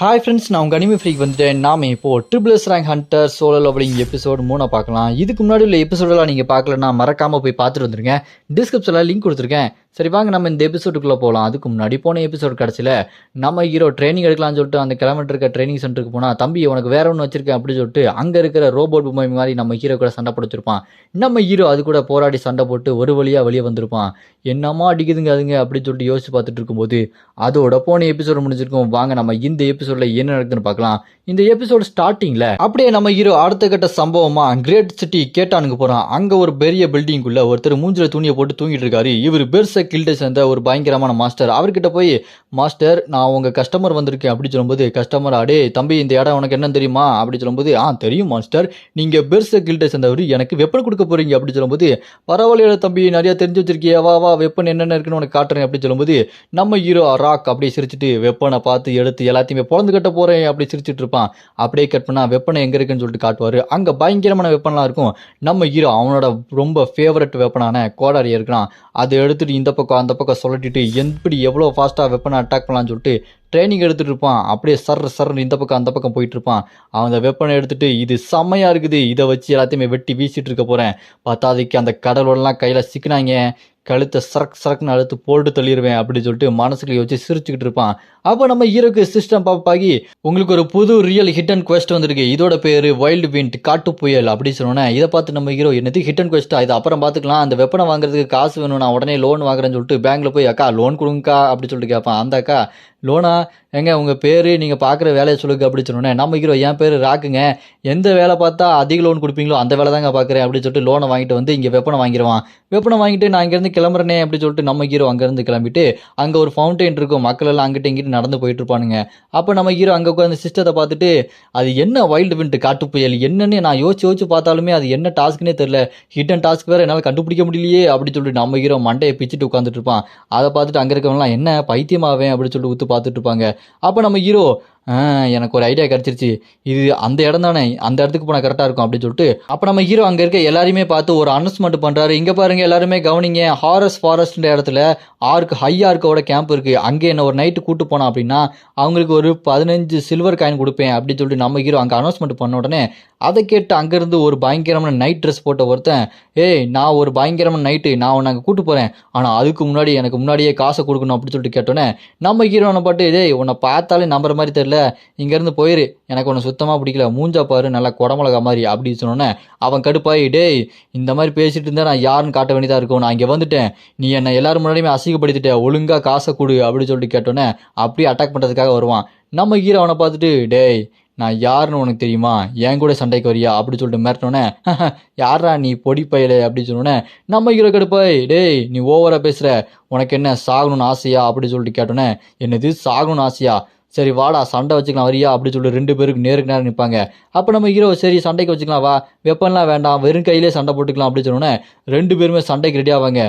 Hi friends, நான் உங்கள் anime freak வந்துட்டேன். நாம இப்போது triple S rank hunter solo levelling episode 3 பார்க்கலாம். இதுக்கு முன்னாடி உள்ள எபிசோடெல்லாம் நீங்கள் பார்க்கலன்னா மறக்காமல் போய் பார்த்துட்டு வந்துருங்க. டிஸ்கிரிப்ஷனில் லிங்க் கொடுத்துருக்கேன். சரி வாங்க நம்ம இந்த எபிசோடுக்குள்ளே போகலாம். அதுக்கு முன்னாடி போன எபிசோட் கடைசியில் நம்ம ஹீரோ ட்ரைனிங் எடுக்கலாம்னு சொல்லிட்டு அந்த கிலோமீட்டர் இருக்க ட்ரைனிங் சென்டருக்கு போனால், தம்பி உனக்கு வேற ஒன்று வச்சிருக்கேன் அப்படின்னு சொல்லிட்டு அங்கே இருக்கிற ரோபோட் பொம்மை மாதிரி நம்ம ஹீரோ கூட சண்டை போட்டுருப்பான். நம்ம ஹீரோ அது கூட போராடி சண்டை போட்டு ஒரு வழியாக வெளியே வந்திருப்பான். என்னமா அடிக்குதுங்க அதுங்க அப்படின்னு சொல்லிட்டு யோசிச்சு பார்த்துட்டு இருக்கும்போது அதோட போன எபிசோடு முடிஞ்சிருக்கும். வாங்க நம்ம இந்த எபிசோட்ல என்ன நடக்குதுன்னு பார்க்கலாம். இந்த எபிசோட் ஸ்டார்டிங்ல அப்படியே நம்ம ஹீரோ அடுத்த கட்ட சம்பவமா கிரேட் சிட்டி கேட்டானுக்கு போறான். அங்க ஒரு பெரிய பில்டிங்குள்ள ஒருத்தர் மூஞ்சில துணியை போட்டு தூங்கிட்டு இருக்காரு. இவர் பெர்ச கில்ட சேர்ந்த ஒரு பயங்கரமான மாஸ்டர். அவர்கிட்ட போய், மாஸ்டர் நான் உங்க கஸ்டமர் வந்திருக்கேன் அப்படி சொல்லும்போது, கஸ்டமர் அடே தம்பி இந்த இடம் உனக்கு என்ன தெரியுமா அப்படி சொல்லும்போது, தெரியும் மாஸ்டர், நீங்க பெர்ச கில்ட சேர்ந்தவர், எனக்கு வெப்பன் கொடுக்க போறீங்க அப்படி சொல்லும்போது, பரவாயில்ல தம்பி நிறைய தெரிஞ்சு வச்சிருக்கிய, வா வா வெப்பன் என்னென்ன இருக்குன்னு உனக்கு காட்டுறேன் அப்படி சொல்லும்போது, நம்ம ஹீரோ ராக் அப்படியே சிரிச்சுட்டு வெப்பனை பார்த்து எடுத்து எல்லாத்தையுமே பொழந்து கட்ட போறேன் அப்படி சிரிச்சுட்டு இருப்பான். அப்படியே கட் பண்ணா வெப்பனை எங்க இருக்குன்னு சொல்லிட்டு காட்டுவாரு. அங்க பயங்கரமான வெப்பன்லாம் இருக்கும். நம்ம ஹீரோ அவனோட ரொம்ப ஃபேவரட் வெப்பனான கோடாரி இருக்கிறான். அதை எடுத்துட்டு இந்த பக்கம் அந்த பக்கம் சொல்லட்டிட்டு எப்படி எவ்வளோ ஃபாஸ்டா வெப்பனை அட்டாக் பண்ணலாம்னு சொல்லிட்டு ட்ரைனிங் எடுத்துட்டு இருப்பான். அப்படியே சர்ன்னு இந்த பக்கம் அந்த பக்கம் போயிட்டு இருப்பான். அவன் அந்த வெப்பனை எடுத்துட்டு, இது செம்மையா இருக்குது, இதை வச்சு எல்லாத்தையுமே வெட்டி வீசிட்டு இருக்க போறேன், பத்தாதைக்கு அந்த கடலோடலாம் கையில சிக்கினாங்க, கழுத்தை சரக்குன்னு அழுத்து போட்டு தள்ளிடுவேன் அப்படின்னு சொல்லிட்டு மனசுக்குள்ள வச்சு சிரிச்சுக்கிட்டு இருப்பான். அப்போ நம்ம ஹீரோக்கு சிஸ்டம் பாப்பாகி, உங்களுக்கு ஒரு புது ரியல் ஹிட் அண்ட் குவெஸ்ட் வந்திருக்கு, இதோட பேரு வைல்டு விண்ட் காட்டு புயல் அப்படி சொன்னோன்னே, இதை பார்த்து நம்ம ஹீரோ என்னது ஹிட் அண்ட் குவெஸ்டா, இது அப்புறம் பார்த்துக்கலாம், அந்த வெப்பனை வாங்குறதுக்கு காசு வேணும், நான் உடனே லோன் வாங்குறேன்னு சொல்லிட்டு பேங்க்ல போய், அக்கா லோன் கொடுங்கக்கா அப்படி சொல்லிட்டு கேட்பான். அந்த அக்கா, லோனா எங்க உங்க பேரு நீங்க பாக்குற வேலையை சொல்லுங்க அப்படி சொன்னோன்னே, நம்ம ஹீரோ என் பேரு ராக்குங்க, எந்த வேலை பார்த்தா அதிக லோன் கொடுப்பீங்களோ அந்த வேலை தாங்க பாக்குறேன் அப்படின்னு சொல்லிட்டு லோனை வாங்கிட்டு வந்து இங்க வெப்பனை வாங்கிடுவான். வெப்பனை வாங்கிட்டு நான் இங்கிருந்து கிளம்புறேனே அப்படி சொல்லிட்டு நம்ம ஹீரோ அங்கிருந்து கிளம்பிட்டு, அங்க ஒரு ஃபவுண்டைன் இருக்கும், மக்கள் எல்லாம் அங்கிட்ட இங்கிட்டு நடந்து போயிட்டு இருப்பானுங்க. அப்ப நம்ம ஹீரோ அங்க உட்காந்து சிஸ்டத்தை பார்த்துட்டு, அது என்ன வைல்டு விண்ட் காட்டு புயல் என்னன்னு நான் யோசிச்சு பார்த்தாலுமே அது என்ன டாஸ்க்னே தெரியல, ஹிடன் டாஸ்க் வேற என்னால் கண்டுபிடிக்க முடியலையே அப்படி சொல்லிட்டு நம்ம ஹீரோ மண்டையை பிச்சுட்டு உட்காந்துட்டு இருப்பான். அதை பார்த்துட்டு அங்க இருக்கவங்கலாம் என்ன பைத்தியமாவேன் அப்படின்னு சொல்லிட்டு உத்து பார்த்துட்டு இருப்பாங்க. அப்ப நம்ம ஹீரோ, எனக்கு ஒரு ஐடியா கிடைச்சிருச்சு, இது அந்த இடம் தானே, அந்த இடத்துக்கு போனால் கரெக்டாக இருக்கும் அப்படின்னு சொல்லிட்டு, அப்போ நம்ம ஹீரோ அங்கே இருக்க எல்லாரையுமே பார்த்து ஒரு அனௌன்ஸ்மெண்ட் பண்ணுறாரு. இங்கே பாருங்க எல்லாருமே கவனிங்க, ஹாரஸ் ஃபாரஸ்ட்ன்ற இடத்துல ஹை ஆர்க்கோட கேம்ப் இருக்குது, அங்கே என்ன ஒரு நைட்டு கூட்டு போனா அப்படின்னா அவங்களுக்கு ஒரு 15 சில்வர் காயின் கொடுப்பேன் அப்படின்னு சொல்லிட்டு நம்ம ஹீரோ அங்கே அனௌன்ஸ்மெண்ட் பண்ண உடனே, அதை கேட்டு அங்கேருந்து ஒரு பயங்கரமான நைட் ட்ரெஸ் போட்ட ஒருத்தன், நான் ஒரு பயங்கரமான நைட்டு, நான் உன்னை அங்கே கூட்டு போகிறேன், ஆனால் அதுக்கு முன்னாடி எனக்கு முன்னாடியே காசை கொடுக்கணும் அப்படின்னு சொல்லிட்டு கேட்டோன்னே, நம்ம ஹீரோனை பாட்டு, உன்னை பார்த்தாலே நம்புற மாதிரி தெரியல, இங்கேருந்து போயிரு, எனக்கு ஒன்று சுத்தமாக பிடிக்கல, மூஞ்சா பாரு நல்லா குடமிளகா மாதிரி அப்படின்னு சொன்னோன்னே அவன் கடுப்பாயி, இந்த மாதிரி பேசிட்டு இருந்தா நான் யாருன்னு காட்ட வேண்டியதாக இருக்கும், நான் இங்கே வந்துட்டேன், நீ என்னை எல்லாரும் முன்னாடியுமே அசிங்கப்படுத்திட்ட, ஒழுங்காக காசை கொடு அப்படின்னு சொல்லிட்டு கேட்டோன்னே அப்படியே அட்டாக் பண்ணுறதுக்காக வருவான். நம்ம ஹீரோ அவனை பார்த்துட்டு, நான் யாருன்னு உனக்கு தெரியுமா, என் கூட சண்டைக்கு வரியா அப்படி சொல்லிட்டு மிரட்டினோன்னே, யாரா நீ பொடி பையல அப்படி சொன்னோன்னே நம்ம ஹீரோ கடுப்பாய், நீ ஓவரா பேசுற, உனக்கு என்ன சாகணும்னு ஆசையா அப்படி சொல்லிட்டு கேட்டோன்னே, என்னது சாகணும்னு ஆசையா, சரி வாடா சண்டை வச்சுக்கலாம் வரியா அப்படி சொல்லிட்டு 2 பேருக்கு நேருக்கு நேரம் நிற்பாங்க. அப்போ நம்ம ஹீரோ சரி சண்டைக்கு வச்சுக்கலாம் வா, வெப்பன்லாம் வேண்டாம் வெறும் கையிலே சண்டை போட்டுக்கலாம் அப்படி சொன்னோன்னே 2 பேருமே சண்டைக்கு ரெடி ஆவாங்க.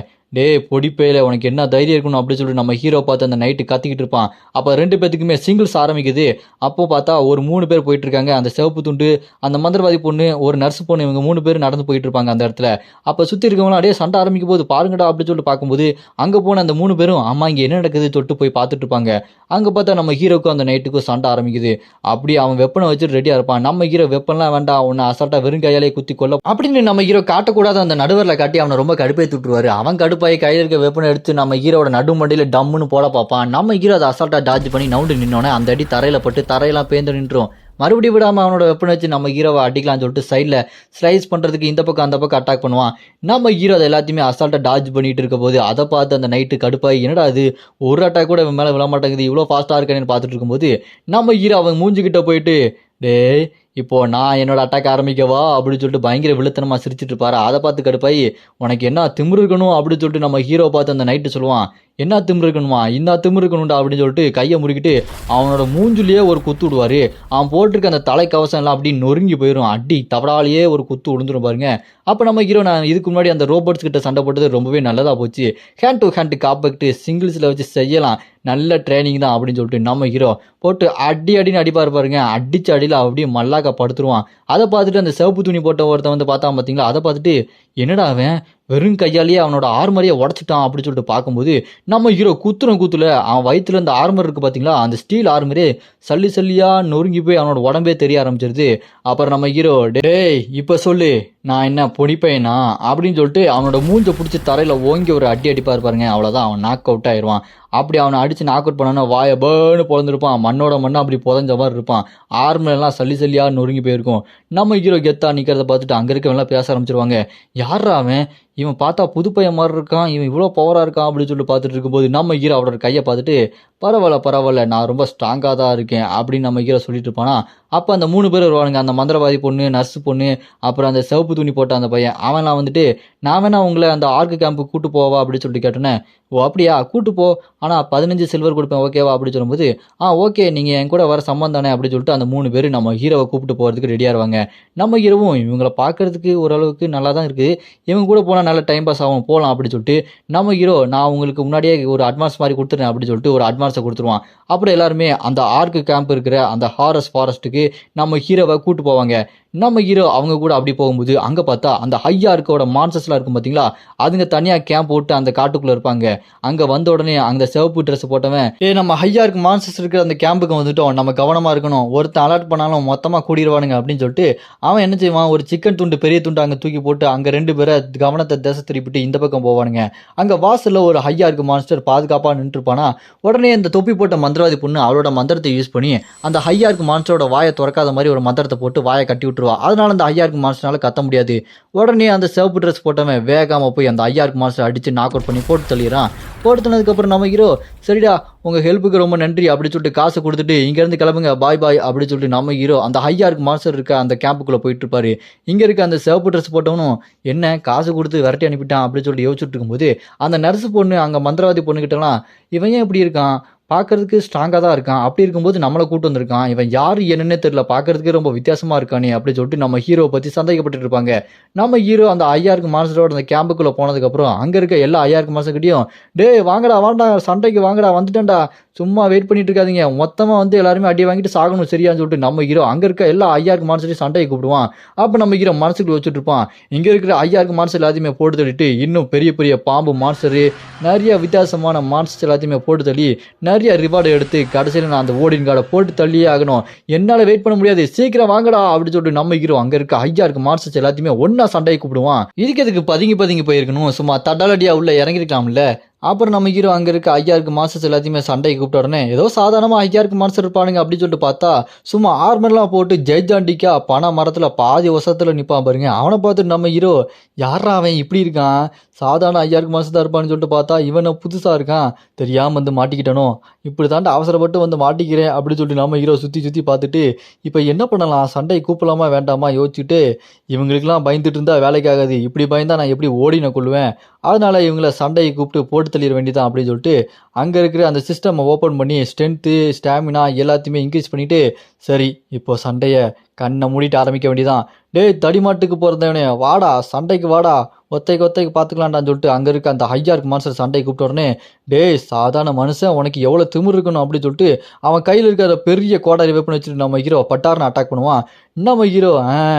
பொடிப்பையில உனக்கு என்ன தைரியம் இருக்கணும் அப்படி சொல்லிட்டு நம்ம ஹீரோ பார்த்து அந்த நைட்டு கத்திக்கிட்டு இருப்பான். அப்போ 2 பேத்துக்குமே சிங்கிள்ஸ் ஆரம்பிக்குது. அப்போ பார்த்தா ஒரு 3 பேர் போயிட்டு இருக்காங்க. அந்த சிவப்பு துண்டு, அந்த மந்திரவாதி பொண்ணு, ஒரு நர்ஸ் பொண்ணு, இவங்க 3 பேர் நடந்து போயிட்டு இருப்பாங்க அந்த இடத்துல. அப்போ சுற்றி இருக்கவங்களாம் சண்டை ஆரம்பிக்கும் போது பாருங்கடா அப்படி சொல்லிட்டு பார்க்கும்போது அங்கே போன அந்த 3 பேரும் ஆமா இங்கே என்ன நடக்குது தொட்டு போய் பார்த்துட்டு இருப்பாங்க. அங்கே பார்த்தா நம்ம ஹீரோக்கும் அந்த நைட்டுக்கும் சண்டை ஆரம்பிக்குது. அப்படி அவன் வெப்பனை வச்சுட்டு ரெடியாக இருப்பான். நம்ம ஹீரோ வெப்பன்லாம் வேண்டாம், உன்னை அசால்ட்டா வெறும் கையாலே குத்தி கொள்ள அப்படின்னு நம்ம ஹீரோ காட்டக்கூடாத அந்த நடுவரில் காட்டி அவனை ரொம்ப கடுப்பை விட்டுருவாரு. அவன் கடுப்பாய் கையில் இருக்க வெப்பனை எடுத்து நம்ம ஹீரோட நடு மண்டியில டம்முன்னு போட பார்ப்பான். நம்ம ஹீரோ அதை அசால்ட்டா டார்ஜ் பண்ணி நவுண்டு நின்னோன்னே அந்த அடி தரையில பட்டு தரையெல்லாம் பேந்து நின்றும். மறுபடியும் விடாம அவனோட வெப்பனை வச்சு நம்ம ஹீரோவை அடிக்கலாம்னு சொல்லிட்டு சைடில் ஸ்லைஸ் பண்ணுறதுக்கு இந்த பக்கம் அந்த பக்கம் அட்டாக் பண்ணுவான். நம்ம ஹீரோ அதை எல்லாத்தையுமே அசால்ட்டாக டார்ஜ் பண்ணிட்டு இருக்க போது அதை பார்த்து அந்த நைட்டு கடுப்பாய், என்னடா அது ஒரு அட்டாக் கூட மேலே விழ மாட்டேங்குது, இவ்வளோ ஃபாஸ்ட்டாக இருக்கேன்னு பார்த்துட்டு இருக்கும்போது நம்ம ஹீரோ அவன் மூஞ்சிக்கிட்ட போயிட்டு, இப்போ நான் என்னோட அட்டாக் ஆரம்பிக்கவா அப்படின்னு சொல்லிட்டு பயங்கர விழுத்தனமா சிரிச்சிட்டு இருப்பாரு. அதை பார்த்து கடுப்பாய், உனக்கு என்ன திமிரு இருக்கணும் அப்படின்னு சொல்லிட்டு நம்ம ஹீரோ பார்த்து அந்த நைட்டு சொல்லுவான். என்ன திமிரு இருக்கணுமா, இந்த திமிரு இருக்கணும்டா அப்படின்னு சொல்லிட்டு கையை முறுக்கிட்டு அவனோட மூஞ்சிலேயே ஒரு குத்து விடுவாரு. அவன் போட்டிருக்க அந்த தலைக்கவசம் எல்லாம் அப்படி நொறுங்கி போயிடும். அடி தவறாலேயே ஒரு குத்து விழுந்துரும் பாருங்க. அப்போ நம்ம ஹீரோ, நான் இதுக்கு முன்னாடி அந்த ரோபோட்ஸ் கிட்ட சண்டை போட்டது ரொம்பவே நல்லதா போச்சு, ஹேண்ட் டு ஹேண்ட் காப்பாக்கிட்டு சிங்கிள்ஸில் வச்சு செய்யலாம், நல்ல ட்ரைனிங் தான் அப்படின்னு சொல்லிட்டு நம்ம ஹீரோ போட்டு அடின்னு அடிப்பாரு பாருங்க. அடிச்ச அடியில் அப்படியே மல்லாக்கா படுத்துருவான். அதை பார்த்துட்டு அந்த சிவப்பு துணி போட்ட ஒருத்தன் வந்து பார்த்தா பார்த்தீங்களா, அதை பார்த்துட்டு என்னடா அவன் வெறும் கையாலேயே அவனோட ஆர்மரையே உடச்சிட்டான் அப்படின்னு சொல்லிட்டு பார்க்கும்போது நம்ம ஹீரோ குத்துல அவன் வயிற்றுல இந்த ஆர்மர் இருக்கு பார்த்தீங்களா, அந்த ஸ்டீல் ஆர்மரே சல்லி சல்லியா நொறுங்கி போய் அவனோட உடம்பே தெரிய ஆரம்பிச்சிருது. அப்புறம் நம்ம ஹீரோ, டேய் இப்போ சொல்லு நான் என்ன பொடிப்பையனா அப்படின்னு சொல்லிட்டு அவனோட மூஞ்ச பிடிச்சி தரையில் ஓங்கி ஒரு அடி அடிப்பார் பாருங்க. அவ்வளோதான், அவன் நாக் அவுட் ஆயிடுவான். அப்படி அவனை அடித்து நாக் அவுட் பண்ணோன்னா வாயை பேர்னு பிறந்திருப்பான். மண்ணோட மண்ணை அப்படி புதஞ்ச மாதிரி இருப்பான். ஆர்மரெல்லாம் சல்லி சல்லியாக நொறுங்கி போயிருக்கும். நம்ம ஹீரோ கெத்தா நிற்கிறத பார்த்துட்டு அங்கே இருக்கவங்களாம் பேச ஆரம்பிச்சிருவாங்க. யாரா அவன், இவன் பார்த்தா புது பையன் மாதிரி இருக்கான், இவன் இவ்வளோ பவராக இருக்கான் அப்படின்னு சொல்லிட்டு பார்த்துட்டு இருக்கும்போது நம்ம ஹீரோ அவரோட கையை பார்த்துட்டு பரவாயில்ல நான் ரொம்ப ஸ்ட்ராங்காக தான் இருக்கேன் அப்படின்னு நம்ம ஹீரோ சொல்லிட்டு இருப்பானா. அப்போ அந்த 3 பேர் வருவானுங்க. அந்த மந்திரவாதி பொண்ணு, நர்ஸு பொண்ணு, அப்புறம் அந்த சிவப்பு துணி போட்ட அந்த பையன். அவன்லாம் வந்துட்டு நான் வேணா உங்களை அந்த ஆர்க்கு கேம்புக்கு கூட்டு போவா அப்படின்னு சொல்லிட்டு கேட்டேன்னே. ஓ அப்படியா, கூட்டு போ, ஆனால் 15 சில்வர் கொடுப்பேன் ஓகேவா அப்படின்னு சொல்லும்போது ஓகே நீங்கள் என் கூட வர சம்மந்தம் தானே அப்படின்னு சொல்லிட்டு அந்த 3 பேர் நம்ம ஹீரோவை கூப்பிட்டு போகிறதுக்கு ரெடியாக இருவாங்க. நம்ம ஹீரோவும் இவங்களை பார்க்கறதுக்கு ஓரளவுக்கு நல்லா தான் இருக்குது, இவங்க கூட போனால் நல்ல டைம் பாஸ் ஆகும் போகலாம் அப்படின்னு சொல்லிட்டு நம்ம ஹீரோ நான் உங்களுக்கு முன்னாடியே ஒரு அட்வான்ஸ் மாதிரி கொடுத்துறேன் அப்படின்னு சொல்லிட்டு ஒரு அட்வான்ஸை கொடுத்துருவான். அப்புறம் எல்லாருமே அந்த ஆர்க்கு கேம்ப் இருக்கிற அந்த ஹாரஸ் ஃபாரஸ்ட்டுக்கு நம்ம ஹீரோவை கூட்டு போவாங்க. நம்ம ஹீரோ அவங்க கூட அப்படி போகும்போது அங்கே பார்த்தா அந்த ஹையார்க்கோட மான்சஸ்லாம் இருக்கும் பார்த்தீங்களா, அதுங்க தனியாக கேம்ப் போட்டு அந்த காட்டுக்குள்ளே இருப்பாங்க. அங்கே வந்த உடனே அந்த சிவப்பு ட்ரெஸ் போட்டவன் நம்ம ஹையார்க்கு மான்சஸ் இருக்கிற அந்த கேம்புக்கு வந்துட்டோம், நம்ம கவனமாக இருக்கணும், ஒருத்தன் அலர்ட் பண்ணாலும் மொத்தமாக கூடிடுவானுங்க அப்படின்னு சொல்லிட்டு அவன் என்ன செய்வான், ஒரு சிக்கன் துண்டு பெரிய துண்டு அங்கே தூக்கி போட்டு அங்கே 2 பேரை கவனத்தை திசை திருப்பிட்டு இந்த பக்கம் போவானுங்க. அங்கே வாசலில் ஒரு ஹையார்க்கு மான்ஸ்டர் பாதுகாப்பாக நின்றுருப்பானா. உடனே இந்த தொப்பி போட்ட மந்திரவாதி பொண்ணு அவளோட மந்திரத்தை யூஸ் பண்ணி அந்த ஹையார்க்கு மான்ஸ்டரோட வாயை திறக்காத மாதிரி ஒரு மந்திரத்தை போட்டு வாயை கட்டி விட்டுருவா. அதனால அந்த ஹையார்க்கு மான்ஸ்டரால கத்த முடியாது. உடனே அந்த சிவப்பு ட்ரெஸ் போட்டவன் வேகாம போய் அந்த ஹையார்க்கு மான்ஸ்டர் அடிச்சு நாக் அவுட் பண்ணி போட்டு தள்ளிடுறான். போட்டு தள்ளதுக்கப்புறம் நம்ம ஹீரோ சரிடா உங்கள் ஹெல்ப்புக்கு ரொம்ப நன்றி அப்படின்னு சொல்லிட்டு காசு கொடுத்துட்டு இங்கேருந்து கிளம்புங்க பாய் அப்படின்னு சொல்லிட்டு நம்ம ஹீரோ அந்த ஹையார்க்கு மான்ஸ்டர் இருக்க அந்த கேம்புக்குள்ளே போயிட்டு இருப்பாரு. இங்கே இருக்க அந்த சிவப்பு ட்ரெஸ் போட்டவனும் என்ன காசு கொடுத்து விரட்டி அனுப்பிட்டான் அப்படின்னு சொல்லிட்டு யோசிச்சுட்டு இருக்கும்போது அந்த நர்ஸு பொண்ணு அங்கே மந்திரவாதி பொண்ணுக்கிட்டலாம் இவன் ஏன் இப்படி இருக்கான், பார்க்கறதுக்கு ஸ்ட்ராங்காக தான் இருக்கான், அப்படி இருக்கும்போது நம்மளை கூட்டு வந்திருக்கான், இவன் யார் என்னன்னே தெரியல, பார்க்கறதுக்கு ரொம்ப வித்தியாசமாக இருக்கானே அப்படின்னு சொல்லிட்டு நம்ம ஹீரோவை பற்றி சந்தேகப்பட்டு இருப்பாங்க. நம்ம ஹீரோ அந்த ஐயாருக்கு மான்ஸ்டரோட அந்த கேம்புக்குள்ளே போனதுக்கப்புறம் அங்கே இருக்க எல்லா ஐயாருக்கு மான்ஸ்டர்கிட்டையும் டேய் வாங்கடா வாண்டா சண்டைக்கு வாங்கடா வந்துட்டேன்டா, சும்மா வெயிட் பண்ணிட்டு இருக்காதீங்க, மொத்தமாக வந்து எல்லாருமே அடி வாங்கிட்டு சாகணும் சரியான்னு சொல்லிட்டு நம்ம ஹீரோ அங்கே இருக்க எல்லா ஐயாருக்கு மான்ஸ்டரையும் சண்டையை கூப்பிடுவான். அப்போ நம்ம ஹீரோ மனசுக்கு வச்சுட்டு இருப்பான், இங்கே இருக்கிற ஐயாருக்கு மான்ஸ்டர் எல்லாத்தையுமே போட்டு தள்ளிட்டு இன்னும் பெரிய பெரிய பாம்பு மான்ஸ்டரு நிறைய வித்தியாசமான மான்ஸ்டர் எல்லாத்தையுமே போட்டு தள்ளி நிறைய ரிவார்டு எடுத்து கடைசியில் நான் அந்த ஓடின் கார்டை போட்டு தள்ளியே ஆகணும், என்னால் வெயிட் பண்ண முடியாது, சீக்கிரம் வாங்கடா அப்படின்னு சொல்லிட்டு நம்ம ஹீரோ அங்கே இருக்க ஐயாருக்கு மான்ஸ்டர்ஸ் எல்லாத்தையுமே ஒன்றா சண்டையை கூப்பிடுவான். இதுக்கு எதுக்கு பதுங்கி போயிருக்கணும், சும்மா தடாலடியாக உள்ள இறங்கிருக்கலாம்ல. அப்புறம் நம்ம ஹீரோ அங்கே இருக்க ஐயாருக்கு மான்ஸ்டர்ஸ் எல்லாத்தையுமே சண்டைக்கு கூப்பிட்ட உடனே ஏதோ சாதாரணமாக ஐயாருக்கு மான்ஸ்டர் இருப்பானுங்க அப்படின்னு சொல்லிட்டு பார்த்தா சும்மா ஆர்மர்லாம் போட்டு ஜெய்ஜாண்டிக்கா பனை மரத்தில் பாதி வசத்தில் நிற்பான் பாருங்க. அவனை பார்த்துட்டு நம்ம ஹீரோ யாரா அவன் இப்படி இருக்கான், சாதாரண ஐயாருக்கு மான்ஸ்டர் தான் இருப்பான்னு சொல்லிட்டு பார்த்தா இவனை புதுசாக இருக்கான், தெரியாமல் வந்து மாட்டிக்கிட்டனோ, இப்படி தாண்ட அவசரப்பட்டு வந்து மாட்டிக்கிறேன் அப்படின்னு சொல்லிட்டு நம்ம ஹீரோ சுற்றி பார்த்துட்டு இப்போ என்ன பண்ணலாம், சண்டை கூப்பிடலாமா வேண்டாமா யோசிச்சுட்டு இவங்களுக்கெல்லாம் பயந்துட்டு இருந்தா வேலைக்காகாது, இப்படி பயந்தா நான் எப்படி ஓடின கொள்வேன், அதனால இவங்கள சண்டையை கூப்பிட்டு போட்டு தள்ளிட வேண்டியதான் அப்படின்னு சொல்லிட்டு அங்கே இருக்கிற அந்த சிஸ்டமை ஓப்பன் பண்ணி ஸ்ட்ரென்த்து ஸ்டாமினா எல்லாத்தையுமே இன்க்ரீஸ் பண்ணிவிட்டு சரி இப்போ சண்டையை கண்ணை மூடிட்டு ஆரம்பிக்க வேண்டியதான். டேய் தடிமாட்டுக்கு பிறந்தவனே வாடா சண்டைக்கு வாடா, ஒத்தைக்கு பார்த்துக்கலான்டான்னு சொல்லிட்டு அங்கே இருக்க அந்த ஹையார்க்கு மான்ஸ்டர் சண்டைக்கு கூப்பிட்ட உடனே டேய் சாதாரண மனுஷன் உனக்கு எவ்வளோ திமிரு இருக்கணும் அப்படின்னு சொல்லிட்டு அவன் கையில் இருக்கிற பெரிய கோடாரி வெப்பன் வச்சுட்டு நம்ம ஹீரோ பட்டார்னு அட்டாக் பண்ணுவான். நம்ம ஹீரோ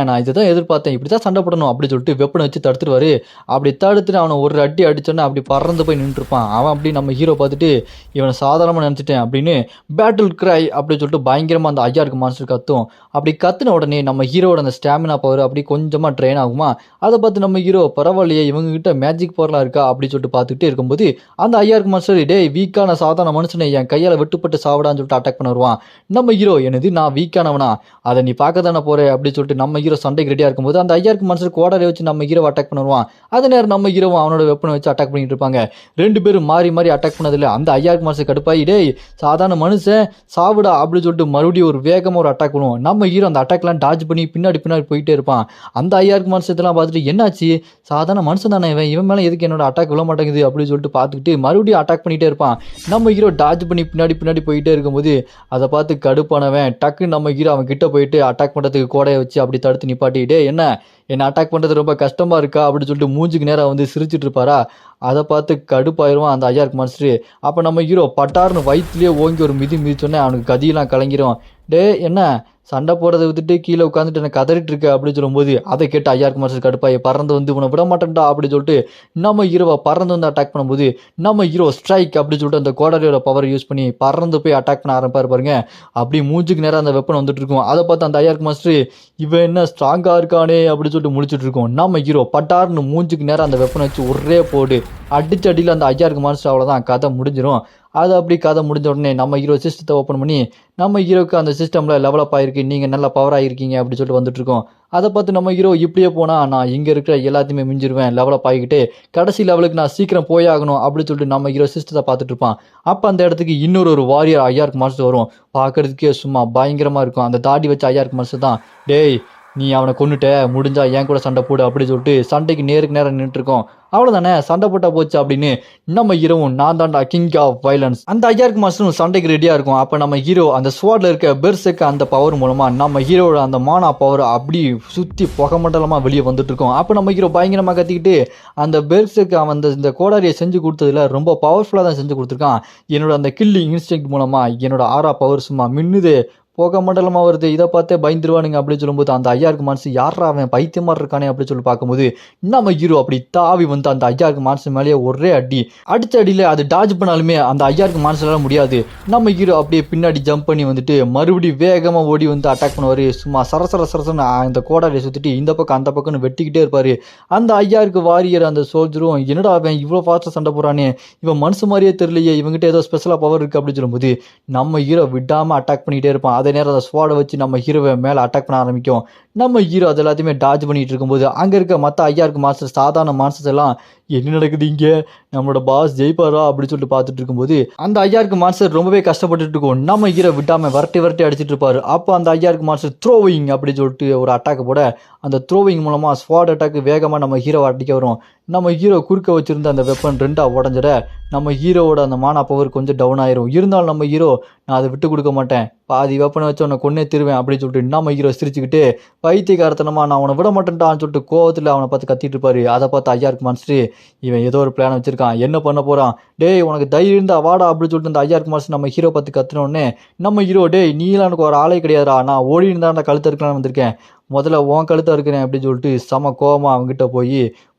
நான் இதை தான் எதிர்பார்த்தேன், இப்படி தான் சண்டை போடணும் அப்படின்னு சொல்லிட்டு வெப்பனை வச்சு தடுத்துருவாரு. அப்படி தடுத்துட்டு அவனை ஒரு அடி அடிச்சோன்னே அப்படி பறந்து போய் நின்றுருப்பான். அவன் அப்படி நம்ம ஹீரோ பார்த்துட்டு இவனை சாதாரணமாக நினச்சிட்டேன் அப்படின்னு பேட்டில் கிரை அப்படின்னு சொல்லிட்டு பயங்கரமாக அந்த ஐயாருக்கு மான்ஸ்டர் கத்தும். அப்படி கத்துன உடனே நம்ம ஹீரோட அந்த ஸ்டாமினா பவர் அப்படி கொஞ்சமாக ட்ரெயின் ஆகுமா. அதை பார்த்து நம்ம ஹீரோ பரவாயில்லையே இவங்ககிட்ட மேஜிக் பவர்லாம் இருக்கா அப்படின்னு சொல்லிட்டு பார்த்துக்கிட்டே இருக்கும்போது அந்த ஐயாருக்கு மான்ஸ்டர் டேய் வீக்கான சாதாரண மனுஷனை என் கையால் வெட்டுப்பட்டு சாவிடான்னு சொல்லிட்டு அட்டாக் பண்ண வருவான். நம்ம ஹீரோ என்னது நான் வீக்கானவனா, அதை நீ பார்க்க தானே போகிறேன் அப்படின்னு சொல்லிட்டு நம்ம ஹீரோ சண்டைக்கு ரெடியாக இருக்கும்போது அந்த ஐயாருக்கு மான்ஸ்டர் கோடாரை வச்சு நம்ம ஹீரோ அட்டாக் பண்ண வருவான். அதே நேரம் நம்ம ஹீரோவும் அவனோட வெப்பனை வச்சு அட்டாக் பண்ணிட்டு இருப்பாங்க. 2 பேரும் மாறி அட்டாக் பண்ணதில்லை. அந்த ஐயாருக்கு மான்ஸ்டர் கடுப்பாகி டேய் சாதாரண மனுஷன் சாவிடா அப்படின்னு சொல்லிட்டு மறுபடியும் ஒரு வேகமாக ஒரு அட்டாக் பண்ணுவோம். நம்ம ஹீரோ அந்த அட்டாக்லாம் டாஜ் பண்ணி பின்னாடி போயிட்டே இருப்பான். அந்த ஐயாருக்கு மான்ஸ்டர் இதெல்லாம் பார்த்துட்டு என்னாச்சு சாதாரண மனுஷன் தானே இவன் மேலே எதுக்கு என்னோட அட்டாக் விழ மாட்டேங்குது அப்படின்னு சொல்லிட்டு பார்த்துக்கிட்டு மறுபடியும் அட்டாக் பண்ணிகிட்டே இருப்பான். நம்ம ஹீரோ டாஜ் பண்ணி பின்னாடி போயிட்டே இருக்கும்போது அதை பார்த்து கடுப்பானவன் டக்குன்னு நம்ம ஹீரோ அவன் கிட்ட போயிட்டு அட்டாக் பண்ணுறதுக்கு கோடையை வச்சு அப்படி தடுத்து நிப்பாட்டிக்கிட்டே என்ன அட்டாக் பண்ணுறது ரொம்ப கஷ்டமாக இருக்கா அப்படின்னு சொல்லிட்டு மூஞ்சுக்கு நேராக வந்து சிரிச்சிட்டு இருப்பாரா. அதை பார்த்து கடுப்பாயிருவான் அந்த ஐயாருக்கு மான்ஸ்டர். அப்போ நம்ம ஹீரோ பட்டார்னு வயிற்றுலேயே ஓங்கி ஒரு மிதிச்சோன்னே அவனுக்கு கதியெல்லாம் கலங்கிரும். டே என்ன சண்டை போடுறதை விட்டுட்டு கீழே உட்காந்துட்டு எனக்கு கதறிட்டு இருக்க அப்படின்னு சொல்லும்போது அதை கேட்டு ஐஆர்க்கு மாஸ்டர் கடுப்பாய் பறந்து வந்து உன்னை விட மாட்டேன்டா அப்படின்னு சொல்லிட்டு நம்ம ஹீரோவை பறந்து வந்து அட்டாக் பண்ணும்போது நம்ம ஹீரோ ஸ்ட்ரைக் அப்படின்னு சொல்லிட்டு அந்த கோடாரியோட பவர் யூஸ் பண்ணி பறந்து போய் அட்டாக் பண்ண ஆரம்பிப்பாரு பாருங்க. அப்படி மூஞ்சுக்கு நேரம் அந்த வெப்பன் வந்துட்டு இருக்கும். அதை பார்த்து அந்த ஐஆர்க்கு மாஸ்டர் இவன் என்ன ஸ்ட்ராங்கா இருக்கானே அப்படின்னு சொல்லிட்டு முடிச்சுட்டு இருக்கோம். நம்ம ஹீரோ பட்டார்னு மூஞ்சுக்கு நேரம் அந்த வெப்பனை வச்சு ஒரே போடு அடிச்சு அடியில் அந்த ஐஆர்க்கு மாஸ்டர் அவ்வளோதான் கதை முடிஞ்சிடும். அது அப்படி கதை முடிஞ்ச உடனே நம்ம ஹீரோ சிஸ்டத்தை ஓப்பன் பண்ணி நம்ம ஹீரோக்கு அந்த சிஸ்டமில் லெவலப் ஆகிருக்கு, நீங்கள் நல்லா பவர் ஆகிருக்கீங்க அப்படின்னு சொல்லிட்டு வந்துட்டு இருக்கோம். அதை பார்த்து நம்ம ஹீரோ இப்படியே போனால் நான் இங்கே இருக்கிற எல்லாத்தையுமே மிஞ்சிருவேன், லெவலப் ஆகிக்கிட்டு கடைசி லெவலுக்கு நான் சீக்கிரம் போயாகணும் அப்படின்னு சொல்லிட்டு நம்ம ஹீரோ சிஸ்டத்தை பார்த்துட்டு இருப்பான். அப்போ அந்த இடத்துக்கு இன்னொரு வாரியர் ஐஆர்க்கு மாஸ்டர் வரும். பார்க்கறதுக்கே சும்மா பயங்கரமாக இருக்கும். அந்த தாடி வச்ச ஐஆர்க்கு மாஸ்டர் தான், டேய் நீ அவனை கொண்டுட்ட, முடிஞ்சா என் கூட சண்டை போடு அப்படின்னு சொல்லிட்டு சண்டைக்கு நேருக்கு நேரம் நின்றுருக்கோம். அவ்வளோதானே, சண்டை போட்டா போச்சு அப்படின்னு நம்ம ஹீரோவும் நான் தான்டா கிங் ஆஃப் வைலன்ஸ் அந்த ஐஆர்க்கு மாஸ்டரும் சண்டைக்கு ரெடியாக இருக்கும். அப்போ நம்ம ஹீரோ அந்த ஸ்வாட்ல இருக்க பெர்செக் அந்த பவர் மூலமாக நம்ம ஹீரோட அந்த மானா பவர் அப்படி சுற்றி புகை மண்டலமாக வெளியே வந்துட்டு இருக்கோம். அப்போ நம்ம ஹீரோ பயங்கரமாக கத்திக்கிட்டு அந்த பெர்செக் அவன் இந்த கோடாரியை செஞ்சு கொடுத்ததுல ரொம்ப பவர்ஃபுல்லாக தான் செஞ்சு கொடுத்துருக்கான். என்னோட அந்த கில்லிங் இன்ஸ்டிங்க்ட் மூலமாக என்னோட ஆரா பவர் சும்மா மின்னுது, புகை மண்டலமாக வருது, இதை பார்த்தே பயந்துருவானுங்க அப்படின்னு சொல்லும்போது அந்த ஐஆர்க்கு மான்ஸ்டர் யாரா அவன் பைத்தியமாக இருக்கானே அப்படின்னு சொல்லி பார்க்கும்போது நம்ம ஹீரோ அப்படி தாவி வந்து அந்த ஐஆர்க்கு மான்ஸ்டர் மேலேயே ஒரே அடிச்ச அடியில் அது டாஜ் பண்ணாலுமே அந்த ஐஆர்க்கு மான்ஸ்டரால் முடியாது. நம்ம ஹீரோ அப்படியே பின்னாடி ஜம்ப் பண்ணி வந்துட்டு மறுபடியும் வேகமாக ஓடி வந்து அட்டாக் பண்ணுவார். சும்மா சரசரன்னு அந்த கோடாரியை சுற்றிட்டு இந்த பக்கம் அந்த பக்கம்னு வெட்டிக்கிட்டே இருப்பார். அந்த ஐஆர்க்கு வாரியர் அந்த சோல்ஜரும் என்னடா அவன் இவ்வளோ ஃபாஸ்ட்டாக சண்டை போகிறானே, இவன் மனுஷ மாதிரியே தெரியலையே, இவங்ககிட்ட ஏதோ ஸ்பெஷலாக பவர் இருக்குது அப்படின்னு சொல்லும்போது நம்ம ஹீரோ விடாமல் அட்டாக் பண்ணிகிட்டே இருப்பான். அதே நேரம் அந்த ஸ்வாடை வச்சு நம்ம ஹீரோவை மேலே அட்டாக் பண்ண ஆரம்பிக்கும். நம்ம ஹீரோ அது எல்லாத்தையுமே டாஜ் பண்ணிட்டு இருக்கும்போது அங்கே இருக்க மற்ற ஐஆர்க்கு மாஸ்டர் சாதாரண மாஸ்டர்ஸ் எல்லாம் என்ன நடக்குது இங்கே, நம்மளோட பாஸ் ஜெயிப்பாரா அப்படின்னு சொல்லிட்டு பார்த்துட்டு இருக்கும்போது அந்த ஐஆர்க்கு மாஸ்டர் ரொம்பவே கஷ்டப்பட்டுட்டு இருக்கும். நம்ம ஹீரோ விடாமல் வரட்டி அடிச்சிட்டு இருப்பாரு. அப்போ அந்த ஐஆர்க்கு மாஸ்டர் த்ரோவிங் அப்படின்னு சொல்லிட்டு ஒரு அட்டாக் போட அந்த த்ரோவிங் மூலமாக ஸ்வாட் அட்டாக் வேகமாக நம்ம ஹீரோவை அடிக்க வரும். நம்ம ஹீரோ குறுக்க வச்சிருந்த அந்த வெப்பன் ரெண்டாக உடஞ்சிட நம்ம ஹீரோவோட அந்த மானா பவர் கொஞ்சம் டவுன் ஆயிரும். இருந்தாலும் நம்ம ஹீரோ நான் அதை விட்டு கொடுக்க மாட்டேன், பாதி வெப்பனை வச்சு உன்னை கொன்னே திருவேன் அப்படின்னு சொல்லிட்டு நம்ம ஹீரோ சிரிச்சுக்கிட்டு பைத்தியக்காரத்தனமா நான் அவனை விட மாட்டேன்டான்னு சொல்லிட்டு கோவத்தில் அவனை பார்த்து கத்திட்டு இருப்பாரு. அதை பார்த்து ஐஆர்க்கு மாஸ்டர் இவன் ஏதோ ஒரு பிளான் வச்சிருக்கான், என்ன பண்ண போறான், டேய் உனக்கு தைரியம் இருந்தா வாடா அப்படின்னு சொல்லிட்டு அந்த ஐஆர்க்கு மாஸ்டர் நம்ம ஹீரோ பார்த்து கத்துனோடனே நம்ம ஹீரோ டேய் நீலாம் எனக்கு ஒரு ஆளே கிடையாதுடா, நான் ஓடி இருந்தா கழுத்து இருக்கலாம்னு வந்திருக்கேன், முதல்ல உன் கழுத்தாக இருக்கிறேன் அப்படின்னு சொல்லிட்டு செம கோவமாக அவங்ககிட்ட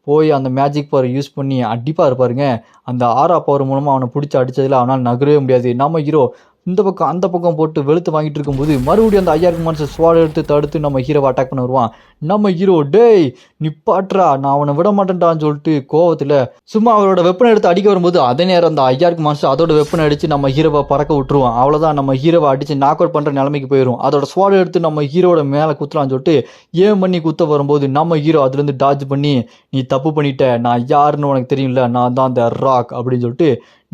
போய் அந்த மேஜிக் பவர் யூஸ் பண்ணி அடிப்பாக இருப்பாருங்க. அந்த ஆரா பவர் மூலமாக அவனை பிடிச்சி அடித்ததில் அவனால் நகரவே முடியாது. நம்ம ஹீரோ இந்த பக்கம் அந்த பக்கம் போட்டு வெளுத்து வாங்கிட்டு இருக்கும்போது மறுபடியும் அந்த ஐஆர்க்கு மான்ஸ்டர் ஸ்வாட் எடுத்து தடுத்து நம்ம ஹீரோவை அட்டாக் பண்ண வருவான். நம்ம ஹீரோ டேய் நிப்பாட்றா நான் அவனை விட மாட்டேன்டான்னு சொல்லிட்டு கோவத்தில் சும்மா அவரோட வெப்பனை எடுத்து அடிக்க வரும்போது அதே நேரம் அந்த ஐஆர்க்கு மான்ஸ்டர் அதோட வெப்பனை அடித்து நம்ம ஹீரோவை பறக்க விட்டுருவான். அவ்வளோதான், நம்ம ஹீரோவை அடித்து நாக் அவுட் பண்ணுற நிலைமைக்கு போயிடும். அதோட ஸ்வாட் எடுத்து நம்ம ஹீரோட மேலே குத்தலான்னு சொல்லிட்டு ஏன் பண்ணி குத்த வரும்போது நம்ம ஹீரோ அதுலேருந்து டாஜ் பண்ணி நீ தப்பு பண்ணிட்ட, நான் யாருன்னு உனக்கு தெரியும்ல, நான் தான் அந்த ராக் அப்படின்னு சொல்லிட்டு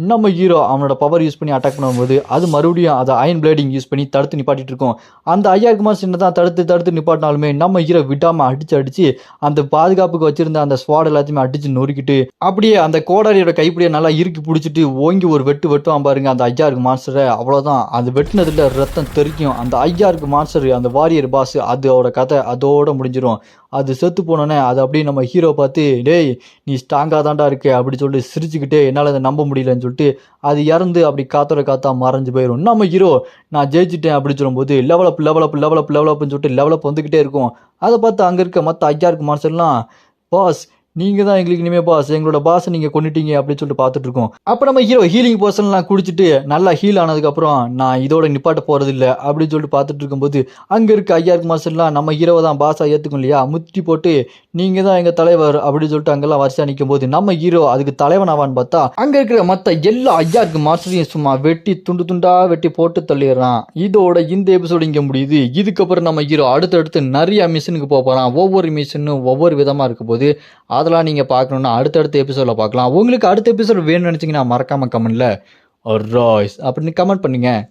நம்ம ஹீரோ அவனோட பவர் யூஸ் பண்ணி அட்டாக் பண்ணும்போது அது மறுபடியும் அதை அயன் பிளேடிங் யூஸ் பண்ணி தடுத்து நிப்பாட்டிட்டு இருக்கோம். அந்த ஐஆர்க்கு மாஸ்டர் தான் தடுத்து நிப்பாட்டினாலுமே நம்ம ஹீரோ விடாமல் அடிச்சு அந்த பாதுகாப்புக்கு வச்சிருந்த அந்த ஸ்வாட் எல்லாத்தையுமே அடிச்சு நொறுக்கிட்டு அப்படியே அந்த கோடாரியோட கைப்பிடியை நல்லா இறுக்கி பிடிச்சிட்டு ஓங்கி ஒரு வெட்டுவான் பாருங்க அந்த ஐஆர்க்கு மாஸ்டரை. அவ்வளோதான், அது வெட்டினதுல ரத்தம் தெரிக்கும். அந்த ஐஆர்க்கு மாஸ்டர் அந்த வாரியர் பாஸ் அதோட கதை அதோட முடிஞ்சிடும். அது செத்து போனோன்னே அது அப்படியே நம்ம ஹீரோ பார்த்து டேய் நீ ஸ்ட்ராங்காக தான்டா இருக்கு அப்படி சொல்லிட்டு சிரிச்சுக்கிட்டே என்னால் அதை நம்ப முடியலன்னு சொல்லிட்டு அது இறந்து அப்படி காத்தா மறைஞ்சு போயிடும். நம்ம ஹீரோ நான் ஜெயிச்சிட்டேன் அப்படின்னு சொல்லும்போது லெவலப்னு சொல்லிட்டு லெவலப் வந்துக்கிட்டே இருக்கும். அதை பார்த்து அங்கே இருக்க மற்ற ஐஆர்க்கு மாஸ்டர்லாம் பாஸ் நீங்கள் தான் எங்களுக்கு இனிமேல் பாஸ், எங்களோட பாஸை நீங்கள் கொண்டுட்டீங்க அப்படின்னு சொல்லிட்டு பார்த்துட்டு இருக்கோம். அப்போ நம்ம ஹீரோ ஹீலிங் பர்சன்லாம் குடிச்சிட்டு நல்லா ஹீல் ஆனதுக்கப்புறம் நான் இதோட நிப்பாட்ட போகிறது இல்லை அப்படின்னு சொல்லிட்டு பார்த்துட்டு இருக்கும்போது அங்கே இருக்க ஐஆர்க்கு மாஸ்டர்லாம் நம்ம ஹீரோவை தான் பாஸாக ஏற்றுக்கும் இல்லையா, முத்தி போட்டு நீங்கள் தான் எங்கள் தலைவர் அப்படின்னு சொல்லிட்டு அங்கெல்லாம் வரிசையாக நிற்கும் போது நம்ம ஹீரோ அதுக்கு தலைவன் ஆவான்னு பார்த்தா அங்கே இருக்கிற மற்ற எல்லா ஐஆர்க்கு மாஸ்டரையும் சும்மா வெட்டி துண்டா வெட்டி போட்டு தள்ளிடுறான். இதோட இந்த எபிசோடு இங்கே முடியுது. இதுக்கப்புறம் நம்ம ஹீரோ அடுத்தடுத்து நிறைய மிஷனுக்கு போகிறான். ஒவ்வொரு மிஷனும் ஒவ்வொரு விதமாக இருக்க போது அதெல்லாம் நீங்கள் பார்க்கணுன்னா அடுத்தடுத்த எபிசோடில் பார்க்கலாம். உங்களுக்கு அடுத்த எபிசோட் வேணும்னு நினச்சிங்கன்னா மறக்காமல் கமெண்ட்டில் ராய்ஸ் அப்படின்னு கமெண்ட் பண்ணுங்கள்.